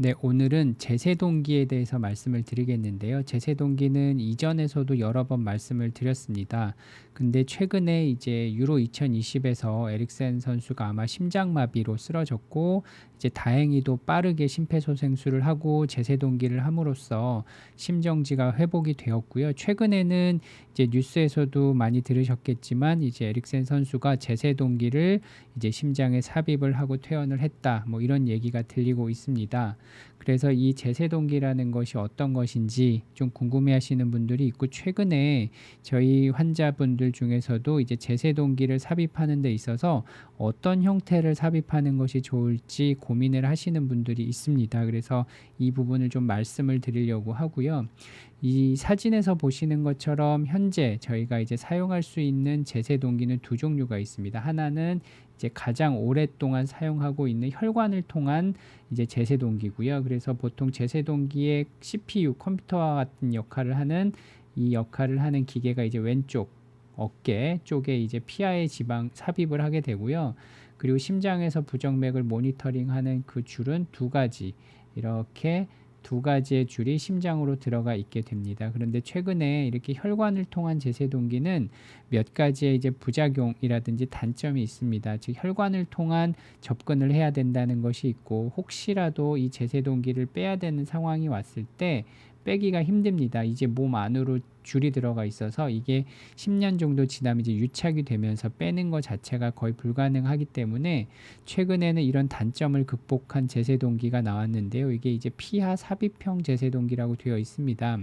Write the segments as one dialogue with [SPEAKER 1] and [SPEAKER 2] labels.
[SPEAKER 1] 네, 오늘은 제세동기에 대해서 말씀을 드리겠는데요. 제세동기는 이전에서도 여러 번 말씀을 드렸습니다. 근데 최근에 이제 유로 2020에서 에릭센 선수가 아마 심장마비로 쓰러졌고, 이제 다행히도 빠르게 심폐소생술을 하고 제세동기를 함으로써 심정지가 회복이 되었고요. 최근에는 이제 뉴스에서도 많이 들으셨겠지만, 이제 에릭센 선수가 제세동기를 이제 심장에 삽입을 하고 퇴원을 했다. 뭐 이런 얘기가 들리고 있습니다. 그래서 이 제세동기라는 것이 어떤 것인지 좀 궁금해하시는 분들이 있고, 최근에 저희 환자분들 중에서도 이제 제세동기를 삽입하는 데 있어서 어떤 형태를 삽입하는 것이 좋을지 고민을 하시는 분들이 있습니다. 그래서 이 부분을 좀 말씀을 드리려고 하고요. 이 사진에서 보시는 것처럼 현재 저희가 이제 사용할 수 있는 제세동기는 두 종류가 있습니다. 하나는 이제 가장 오랫동안 사용하고 있는 혈관을 통한 이제 제세동기고요. 그래서 보통 제세동기의 CPU 컴퓨터와 같은 역할을 하는 이 역할을 하는 기계가 이제 왼쪽 어깨 쪽에 이제 피하의 지방 삽입을 하게 되고요. 그리고 심장에서 부정맥을 모니터링하는 그 줄은 두 가지, 이렇게 두 가지의 줄이 심장으로 들어가 있게 됩니다. 그런데 최근에 이렇게 혈관을 통한 제세동기는 몇 가지의 이제 부작용이라든지 단점이 있습니다. 즉 혈관을 통한 접근을 해야 된다는 것이 있고, 혹시라도 이 제세동기를 빼야 되는 상황이 왔을 때 빼기가 힘듭니다. 이제 몸 안으로 줄이 들어가 있어서 이게 10년 정도 지나면 이제 유착이 되면서 빼는 것 자체가 거의 불가능하기 때문에 최근에는 이런 단점을 극복한 제세동기가 나왔는데요. 이게 이제 피하 삽입형 제세동기라고 되어 있습니다.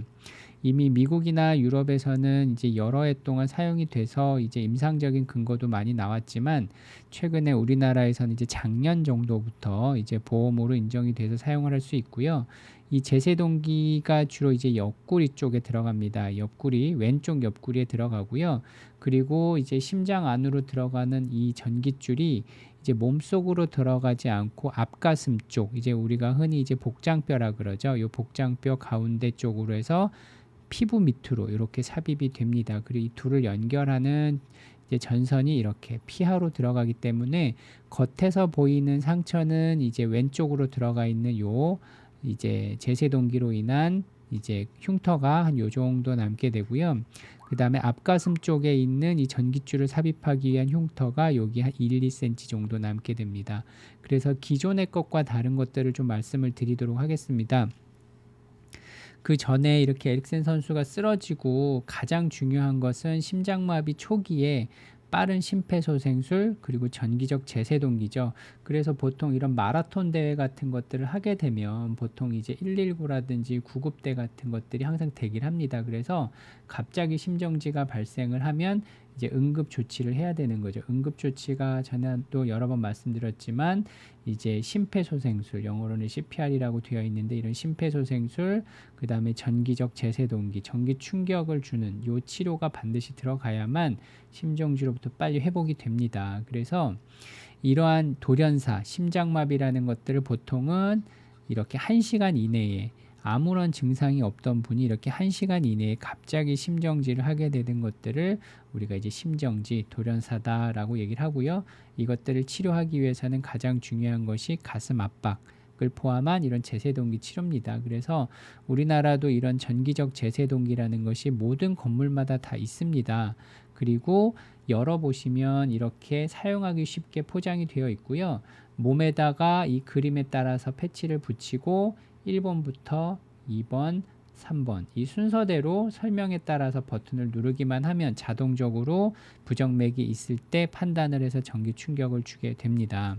[SPEAKER 1] 이미 미국이나 유럽에서는 이제 여러 해 동안 사용이 돼서 이제 임상적인 근거도 많이 나왔지만, 최근에 우리나라에서는 이제 작년 정도부터 이제 보험으로 인정이 돼서 사용을 할 수 있고요. 이 제세동기가 주로 이제 옆구리 쪽에 들어갑니다. 옆구리, 왼쪽 옆구리에 들어가고요. 그리고 이제 심장 안으로 들어가는 이 전깃줄이 이제 몸속으로 들어가지 않고 앞가슴 쪽, 이제 우리가 흔히 이제 복장뼈라 그러죠. 이 복장뼈 가운데 쪽으로 해서 피부 밑으로 이렇게 삽입이 됩니다. 그리고 이 둘을 연결하는 이제 전선이 이렇게 피하로 들어가기 때문에 겉에서 보이는 상처는 이제 왼쪽으로 들어가 있는 요 이제 제세동기로 인한 이제 흉터가 한 요 정도 남게 되고요. 그 다음에 앞가슴 쪽에 있는 이 전깃줄을 삽입하기 위한 흉터가 여기 한 1, 2cm 정도 남게 됩니다. 그래서 기존의 것과 다른 것들을 좀 말씀을 드리도록 하겠습니다. 그 전에 이렇게 에릭센 선수가 쓰러지고 가장 중요한 것은 심장마비 초기에 빠른 심폐소생술 그리고 전기적 제세동기죠. 그래서 보통 이런 마라톤 대회 같은 것들을 하게 되면 보통 이제 119라든지 구급대 같은 것들이 항상 대기를 합니다. 그래서 갑자기 심정지가 발생을 하면 이제 응급 조치를 해야 되는 거죠. 응급 조치가 전에 또 여러 번 말씀드렸지만 이제 심폐소생술, 영어로는 CPR이라고 되어 있는데, 이런 심폐소생술, 그 다음에 전기적 제세동기, 전기 충격을 주는 요 치료가 반드시 들어가야만 심정지로부터 빨리 회복이 됩니다. 그래서 이러한 돌연사, 심장마비라는 것들을 보통은 이렇게 1시간 이내에 아무런 증상이 없던 분이 이렇게 1시간 이내에 갑자기 심정지를 하게 되는 것들을 우리가 이제 심정지, 돌연사다라고 얘기를 하고요. 이것들을 치료하기 위해서는 가장 중요한 것이 가슴 압박을 포함한 이런 제세동기 치료입니다. 그래서 우리나라도 이런 전기적 제세동기라는 것이 모든 건물마다 다 있습니다. 그리고 열어보시면 이렇게 사용하기 쉽게 포장이 되어 있고요. 몸에다가 이 그림에 따라서 패치를 붙이고 1번부터 2번, 3번 이 순서대로 설명에 따라서 버튼을 누르기만 하면 자동적으로 부정맥이 있을 때 판단을 해서 전기 충격을 주게 됩니다.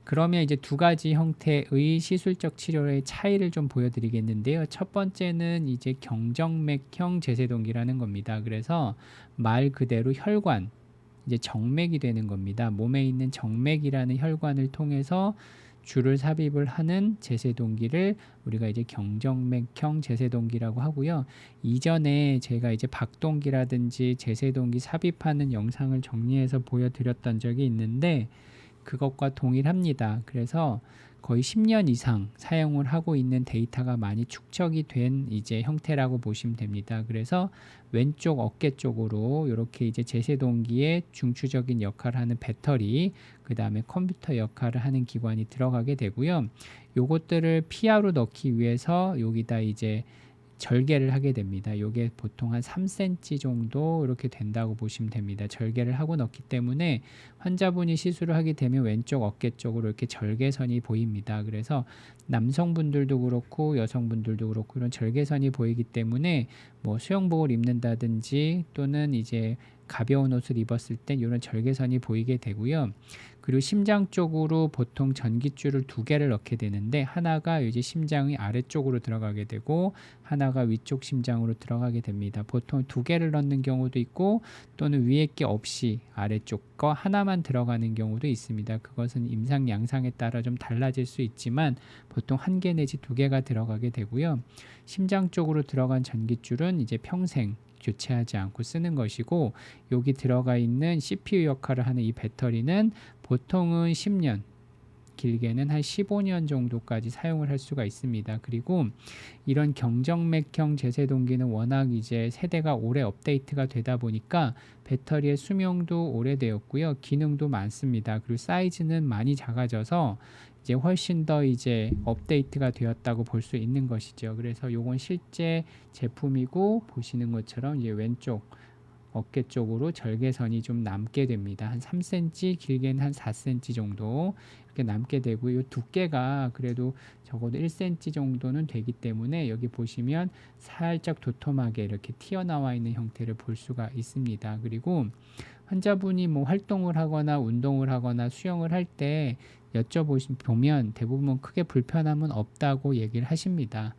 [SPEAKER 1] 그러면 이제 두 가지 형태의 시술적 치료의 차이를 좀 보여드리겠는데요. 첫 번째는 이제 경정맥형 제세동기라는 겁니다. 그래서 말 그대로 혈관, 이제 정맥이 되는 겁니다. 몸에 있는 정맥이라는 혈관을 통해서 줄을 삽입을 하는 제세동기를 우리가 이제 경정맥형 제세동기라고 하고요. 이전에 제가 이제 박동기라든지 제세동기 삽입하는 영상을 정리해서 보여드렸던 적이 있는데, 그것과 동일합니다. 그래서 거의 10년 이상 사용을 하고 있는 데이터가 많이 축적이 된 이제 형태라고 보시면 됩니다. 그래서 왼쪽 어깨 쪽으로 이렇게 이제 제세동기의 중추적인 역할을 하는 배터리, 그 다음에 컴퓨터 역할을 하는 기관이 들어가게 되고요. 요것들을 피아로 넣기 위해서 여기다 이제 절개를 하게 됩니다. 요게 보통 한 3cm 정도 이렇게 된다고 보시면 됩니다. 절개를 하고 넣기 때문에 환자분이 시술을 하게 되면 왼쪽 어깨 쪽으로 이렇게 절개선이 보입니다. 그래서 남성분들도 그렇고 여성분들도 그렇고 이런 절개선이 보이기 때문에 뭐 수영복을 입는다든지 또는 이제 가벼운 옷을 입었을 땐 이런 절개선이 보이게 되고요. 그리고 심장 쪽으로 보통 전깃줄을 2개를 넣게 되는데 하나가 이제 심장의 아래쪽으로 들어가게 되고 하나가 위쪽 심장으로 들어가게 됩니다. 보통 2개를 넣는 경우도 있고 또는 위에 게 없이 아래쪽 거 하나만 들어가는 경우도 있습니다. 그것은 임상 양상에 따라 좀 달라질 수 있지만 보통 1개 내지 2개가 들어가게 되고요. 심장 쪽으로 들어간 전깃줄은 이제 평생 교체하지 않고 쓰는 것이고 여기 들어가 있는 CPU 역할을 하는 이 배터리는 보통은 10년, 길게는 한 15년 정도까지 사용을 할 수가 있습니다. 그리고 이런 경정맥형 제세동기는 워낙 이제 세대가 오래 업데이트가 되다 보니까 배터리의 수명도 오래되었고요. 기능도 많습니다. 그리고 사이즈는 많이 작아져서 이제 훨씬 더 이제 업데이트가 되었다고 볼 수 있는 것이죠. 그래서 요건 실제 제품이고 보시는 것처럼 이제 왼쪽 어깨 쪽으로 절개선이 좀 남게 됩니다. 한 3cm, 길게는 한 4cm 정도 이렇게 남게 되고 이 두께가 그래도 적어도 1cm 정도는 되기 때문에 여기 보시면 살짝 도톰하게 이렇게 튀어나와 있는 형태를 볼 수가 있습니다. 그리고 환자분이 뭐 활동을 하거나 운동을 하거나 수영을 할 때 여쭤보면 대부분 크게 불편함은 없다고 얘기를 하십니다.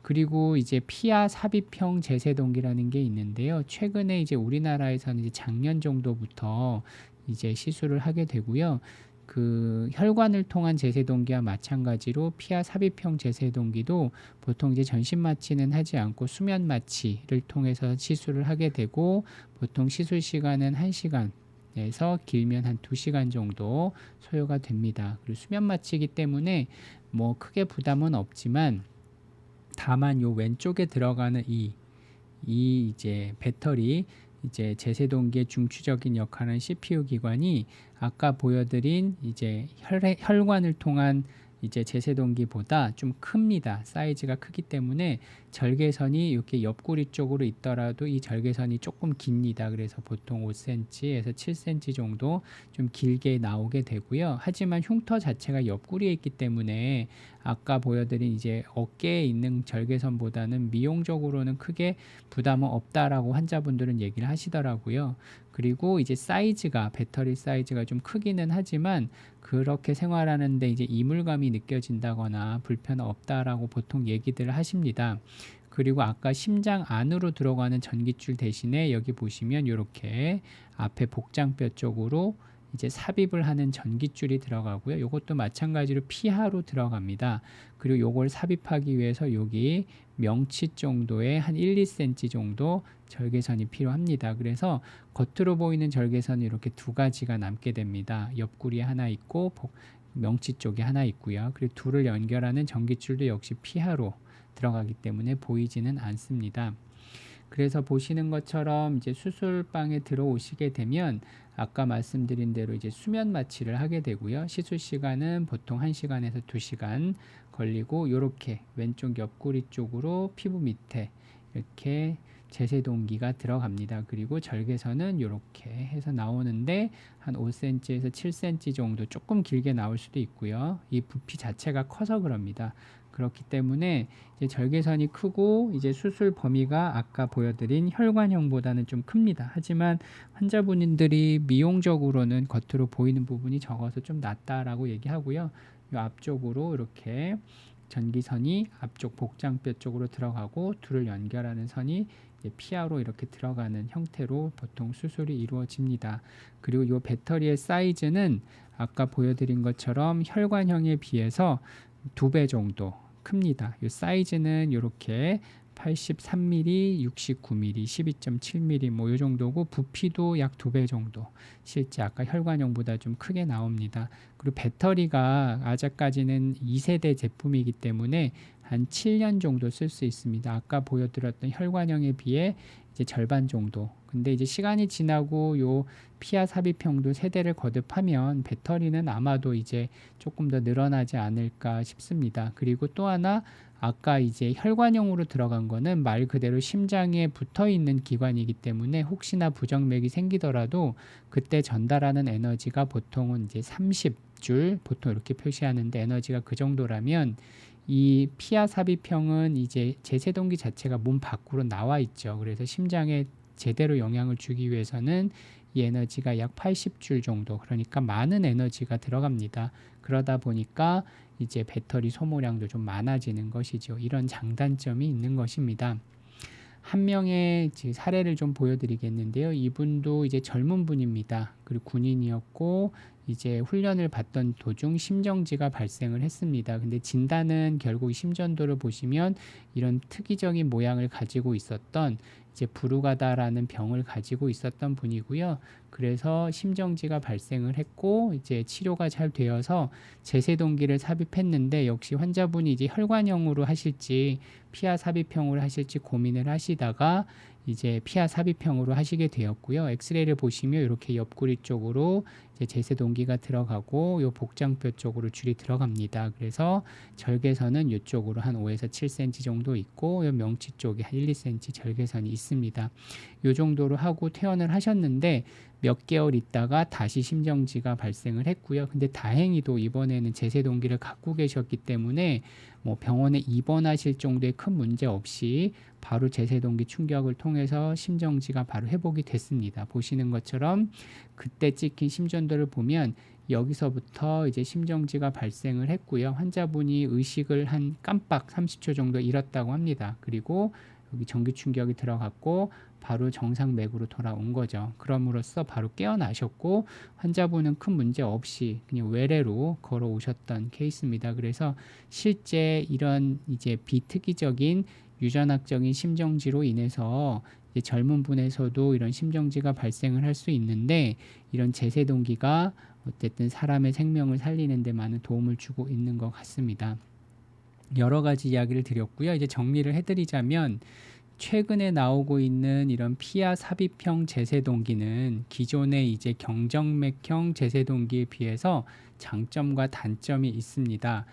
[SPEAKER 1] 그리고 이제 피하 삽입형 제세동기라는 게 있는데요. 최근에 이제 우리나라에서는 이제 작년 정도부터 이제 시술을 하게 되고요. 그 혈관을 통한 제세동기와 마찬가지로 피하 삽입형 제세동기도 보통 이제 전신 마취는 하지 않고 수면 마취를 통해서 시술을 하게 되고 보통 시술 시간은 1시간 에서 길면 한 2시간 정도 소요가 됩니다. 그리고 수면 마취이기 때문에 뭐 크게 부담은 없지만 다만 요 왼쪽에 들어가는 이 이제 배터리 이제 제세동기의 중추적인 역할은 CPU 기관이 아까 보여드린 이제 혈관을 통한 이제 제세동기보다 좀 큽니다. 사이즈가 크기 때문에 절개선이 이렇게 옆구리 쪽으로 있더라도 이 절개선이 조금 깁니다. 그래서 보통 5cm에서 7cm 정도 좀 길게 나오게 되고요. 하지만 흉터 자체가 옆구리에 있기 때문에 아까 보여드린 이제 어깨에 있는 절개선보다는 미용적으로는 크게 부담은 없다라고 환자분들은 얘기를 하시더라고요. 그리고 이제 사이즈가 배터리 사이즈가 좀 크기는 하지만 그렇게 생활하는데 이제 이물감이 느껴진다거나 불편은 없다라고 보통 얘기들을 하십니다. 그리고 아까 심장 안으로 들어가는 전깃줄 대신에 여기 보시면 이렇게 앞에 복장뼈 쪽으로 이제 삽입을 하는 전깃줄이 들어가고요. 이것도 마찬가지로 피하로 들어갑니다. 그리고 요걸 삽입하기 위해서 여기 명치 정도의 한 1, 2cm 정도 절개선이 필요합니다. 그래서 겉으로 보이는 절개선이 이렇게 2가지가 남게 됩니다. 옆구리에 하나 있고 명치 쪽에 하나 있고요. 그리고 둘을 연결하는 전깃줄도 역시 피하로 들어가기 때문에 보이지는 않습니다. 그래서 보시는 것처럼 이제 수술방에 들어오시게 되면 아까 말씀드린 대로 이제 수면 마취를 하게 되고요. 시술 시간은 보통 1시간에서 2시간 걸리고 이렇게 왼쪽 옆구리 쪽으로 피부 밑에 이렇게 제세동기가 들어갑니다. 그리고 절개선은 이렇게 해서 나오는데 한 5cm에서 7cm 정도 조금 길게 나올 수도 있고요. 이 부피 자체가 커서 그럽니다. 그렇기 때문에 이제 절개선이 크고 이제 수술 범위가 아까 보여드린 혈관형보다는 좀 큽니다. 하지만 환자분들이 미용적으로는 겉으로 보이는 부분이 적어서 좀 낫다라고 얘기하고요. 이 앞쪽으로 이렇게 전기선이 앞쪽 복장뼈 쪽으로 들어가고 둘을 연결하는 선이 피하로 이렇게 들어가는 형태로 보통 수술이 이루어집니다. 그리고 이 배터리의 사이즈는 아까 보여드린 것처럼 혈관형에 비해서 2배 정도 큽니다. 이 사이즈는 이렇게 83mm, 69mm, 12.7mm 뭐 요 정도고 부피도 약 2배 정도 실제 아까 혈관형보다 좀 크게 나옵니다. 그리고 배터리가 아직까지는 2세대 제품이기 때문에 한 7년 정도 쓸 수 있습니다. 아까 보여드렸던 혈관형에 비해 이제 절반 정도. 근데 이제 시간이 지나고 요 피아 삽입형도 세대를 거듭하면 배터리는 아마도 이제 조금 더 늘어나지 않을까 싶습니다. 그리고 또 하나 아까 이제 혈관형으로 들어간 거는 말 그대로 심장에 붙어 있는 기관이기 때문에 혹시나 부정맥이 생기더라도 그때 전달하는 에너지가 보통은 이제 30줄 보통 이렇게 표시하는데 에너지가 그 정도라면 이 피아 삽입형은 이제 제세동기 자체가 몸 밖으로 나와 있죠. 그래서 심장에 제대로 영향을 주기 위해서는 이 에너지가 약 80줄 정도, 그러니까 많은 에너지가 들어갑니다. 그러다 보니까 이제 배터리 소모량도 좀 많아지는 것이죠. 이런 장단점이 있는 것입니다. 한 명의 사례를 좀 보여드리겠는데요. 이분도 이제 젊은 분입니다. 그리고 군인이었고 이제 훈련을 받던 도중 심정지가 발생을 했습니다. 근데 진단은 결국 심전도를 보시면 이런 특이적인 모양을 가지고 있었던 이제 부루가다라는 병을 가지고 있었던 분이고요. 그래서 심정지가 발생을 했고 이제 치료가 잘 되어서 제세동기를 삽입했는데 역시 환자분이 이제 혈관형으로 하실지 피하 삽입형으로 하실지 고민을 하시다가 이제 피하 삽입형으로 하시게 되었고요. 엑스레이를 보시면 이렇게 옆구리 쪽으로 이제 제세동기가 들어가고 요 복장뼈 쪽으로 줄이 들어갑니다. 그래서 절개선은 이쪽으로 한 5에서 7cm 정도 있고 요 명치 쪽에 한 1, 2cm 절개선이 있습니다. 요 정도로 하고 퇴원을 하셨는데 몇 개월 있다가 다시 심정지가 발생을 했고요. 근데 다행히도 이번에는 제세동기를 갖고 계셨기 때문에 뭐 병원에 입원하실 정도의 큰 문제 없이 바로 제세동기 충격을 통해서 심정지가 바로 회복이 됐습니다. 보시는 것처럼 그때 찍힌 심전도를 보면 여기서부터 이제 심정지가 발생을 했고요. 환자분이 의식을 한 깜빡 30초 정도 잃었다고 합니다. 그리고 여기 전기 충격이 들어갔고 바로 정상 맥으로 돌아온 거죠. 그럼으로써 바로 깨어나셨고 환자분은 큰 문제 없이 그냥 외래로 걸어오셨던 케이스입니다. 그래서 실제 이런 이제 비특이적인 유전학적인 심정지로 인해서 이제 젊은 분에서도 이런 심정지가 발생을 할 수 있는데 이런 제세동기가 어쨌든 사람의 생명을 살리는 데 많은 도움을 주고 있는 것 같습니다. 여러 가지 이야기를 드렸고요. 이제 정리를 해드리자면 최근에 나오고 있는 이런 피하 삽입형 제세동기는 기존의 이제 경정맥형 제세동기에 비해서 장점과 단점이 있습니다.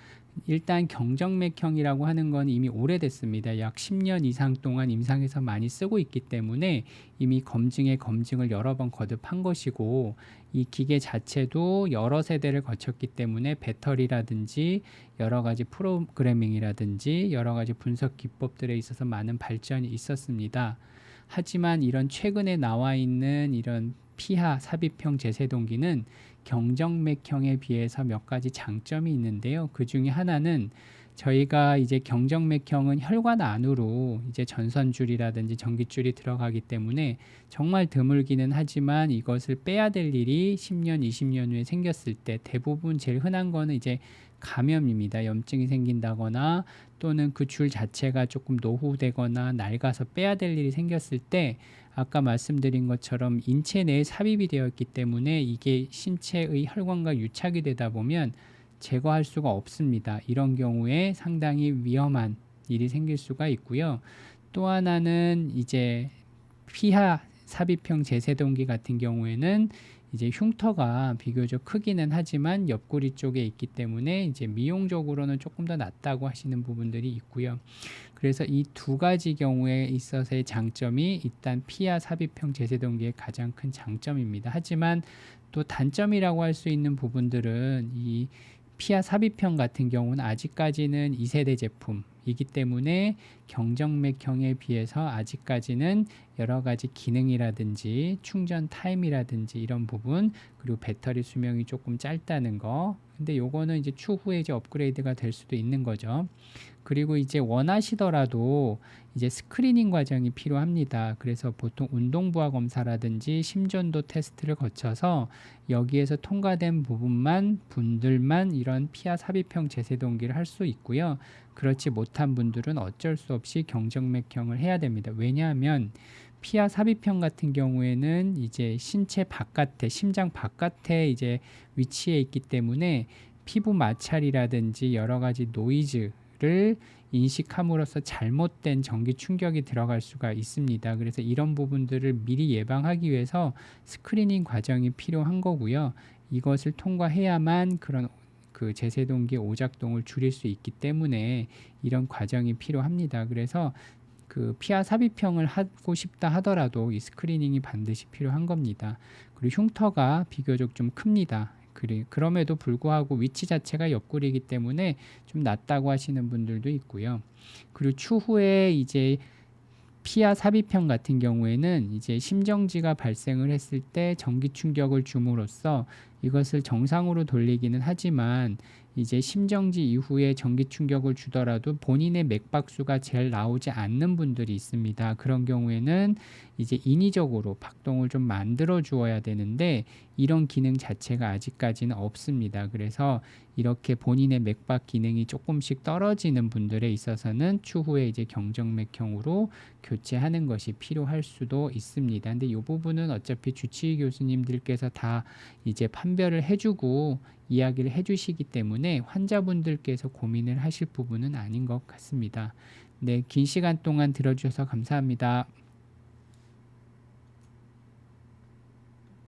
[SPEAKER 1] 일단 경정맥형이라고 하는 건 이미 오래됐습니다. 약 10년 이상 동안 임상에서 많이 쓰고 있기 때문에 이미 검증을 여러 번 거듭한 것이고 이 기계 자체도 여러 세대를 거쳤기 때문에 배터리라든지 여러 가지 프로그래밍이라든지 여러 가지 분석 기법들에 있어서 많은 발전이 있었습니다. 하지만 이런 최근에 나와 있는 이런 피하 삽입형 제세동기는 경정맥형에 비해서 몇 가지 장점이 있는데요. 그 중에 하나는 저희가 이제 경정맥형은 혈관 안으로 이제 전선줄이라든지 전깃줄이 들어가기 때문에 정말 드물기는 하지만 이것을 빼야 될 일이 10년, 20년 후에 생겼을 때 대부분 제일 흔한 거는 이제 감염입니다. 염증이 생긴다거나 또는 그 줄 자체가 조금 노후되거나 낡아서 빼야 될 일이 생겼을 때 아까 말씀드린 것처럼 인체 내에 삽입이 되어 있기 때문에 이게 신체의 혈관과 유착이 되다 보면 제거할 수가 없습니다. 이런 경우에 상당히 위험한 일이 생길 수가 있고요. 또 하나는 이제 피하 삽입형 제세동기 같은 경우에는 이제 흉터가 비교적 크기는 하지만 옆구리 쪽에 있기 때문에 이제 미용적으로는 조금 더 낫다고 하시는 부분들이 있고요. 그래서 이 두 가지 경우에 있어서의 장점이 일단 피하 삽입형 제세동기의 가장 큰 장점입니다. 하지만 또 단점이라고 할 수 있는 부분들은 이 피하 삽입형 같은 경우는 아직까지는 2세대 제품이기 때문에 경정맥형에 비해서 아직까지는 여러 가지 기능이라든지 충전 타임이라든지 이런 부분 그리고 배터리 수명이 조금 짧다는 거 근데 요거는 이제 추후에 이제 업그레이드가 될 수도 있는 거죠. 그리고 이제 원하시더라도 이제 스크리닝 과정이 필요합니다. 그래서 보통 운동부하 검사라든지 심전도 테스트를 거쳐서 여기에서 통과된 분들만 이런 피하 삽입형 제세동기를 할 수 있고요. 그렇지 못한 분들은 어쩔 수 없이 경정맥형을 해야 됩니다. 왜냐하면 피하 삽입형 같은 경우에는 이제 신체 바깥에, 심장 바깥에 이제 위치해 있기 때문에 피부 마찰이라든지 여러 가지 노이즈를 인식함으로써 잘못된 전기 충격이 들어갈 수가 있습니다. 그래서 이런 부분들을 미리 예방하기 위해서 스크리닝 과정이 필요한 거고요. 이것을 통과해야만 그런 그 제세동기 오작동을 줄일 수 있기 때문에 이런 과정이 필요합니다. 그래서 그 피하 삽입형을 하고 싶다 하더라도 이 스크리닝이 반드시 필요한 겁니다. 그리고 흉터가 비교적 좀 큽니다. 그럼에도 불구하고 위치 자체가 옆구리이기 때문에 좀 낫다고 하시는 분들도 있고요. 그리고 추후에 이제 피하 삽입형 같은 경우에는 이제 심정지가 발생을 했을 때 전기 충격을 줌으로써 이것을 정상으로 돌리기는 하지만 이제 심정지 이후에 전기 충격을 주더라도 본인의 맥박수가 제일 나오지 않는 분들이 있습니다. 그런 경우에는 이제 인위적으로 박동을 좀 만들어 주어야 되는데 이런 기능 자체가 아직까지는 없습니다. 그래서 이렇게 본인의 맥박 기능이 조금씩 떨어지는 분들에 있어서는 추후에 이제 경정맥형으로 교체하는 것이 필요할 수도 있습니다. 근데 이 부분은 어차피 주치의 교수님들께서 다 이제 판별을 해주고 이야기를 해주시기 때문에 환자분들께서 고민을 하실 부분은 아닌 것 같습니다. 네, 긴 시간 동안 들어주셔서 감사합니다.